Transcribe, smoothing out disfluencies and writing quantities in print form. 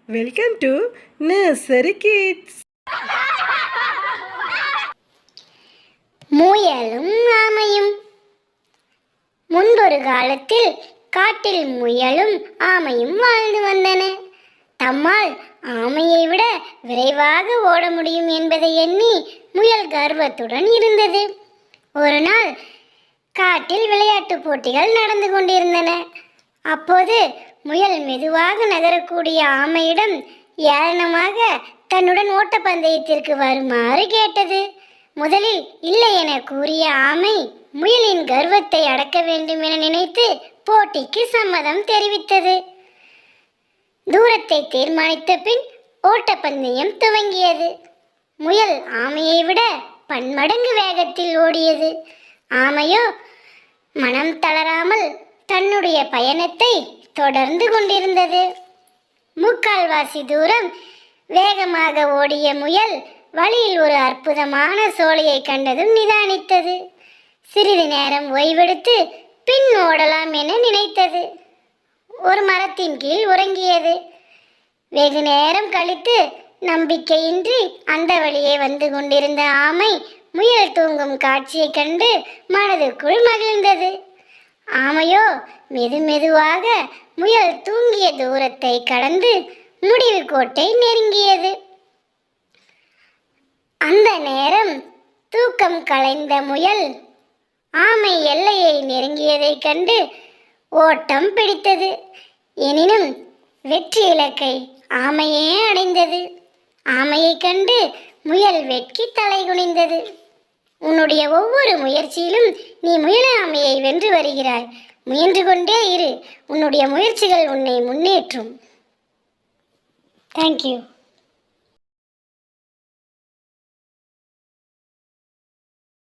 Welcome to nursery kids. முயலும் ஆமையும். முன்பொரு காலத்தில் காட்டில் முயலும் ஆமையும் வாழ்ந்து வந்தன. தம்மால் ஆமையை விட விரைவாக ஓட முடியும் என்பதை எண்ணி முயல் கர்வத்துடன் இருந்தது. ஒரு நாள் காட்டில் விளையாட்டு போட்டிகள் நடந்து கொண்டிருந்தன. அப்போது முயல் மெதுவாக நகரக்கூடிய ஆமையிடம் ஏளனமாக தன்னுடன் ஓட்டப்பந்தயத்திற்கு வருமாறு கேட்டது. முதலில் இல்லை என கூறிய ஆமை முயலின் கர்வத்தை அடக்க வேண்டும் என நினைத்து போட்டிக்கு சம்மதம் தெரிவித்தது. தூரத்தை தீர்மானித்த பின் ஓட்டப்பந்தயம் துவங்கியது. முயல் ஆமையை விட பன்மடங்கு வேகத்தில் ஓடியது. ஆமையோ மனம் தளராமல் தன்னுடைய பயணத்தை தொடர்ந்து கொண்டிருந்தது. முக்கால்வாசி தூரம் வேகமாக ஓடிய முயல் வழியில் ஒரு அற்புதமான சோலையை கண்டதும் நிதானித்தது. சிறிது நேரம் ஓய்வெடுத்து பின் ஓடலாம் என நினைத்தது. ஒரு மரத்தின் கீழ் உறங்கியது. வெகு நேரம் கழித்து நம்பிக்கையின்றி அந்த வழியே வந்து கொண்டிருந்த ஆமை முயல் தூங்கும் காட்சியை கண்டு மனதுக்குள் மகிழ்ந்தது. ஆமையோ மெதுவாக முயல் தூங்கிய தூரத்தை கடந்து முடிவு கோட்டை நெருங்கியது. அந்த நேரம் தூக்கம் கலைந்த முயல் ஆமை எல்லையை நெருங்கியதைக் கண்டு ஓட்டம் பிடித்தது. எனினும் வெற்றி இலக்கை ஆமையே அடைந்தது. ஆமையை கண்டு முயல் வெட்கி தலை குனிந்தது. உன்னுடைய ஒவ்வொரு முயற்சியிலும் நீ முயல் ஆமையை வென்று வருகிறாய். முயன்று கொண்டே இரு. உன்னுடைய முயற்சிகள் உன்னை முன்னேற்றும். தேங்க்யூ.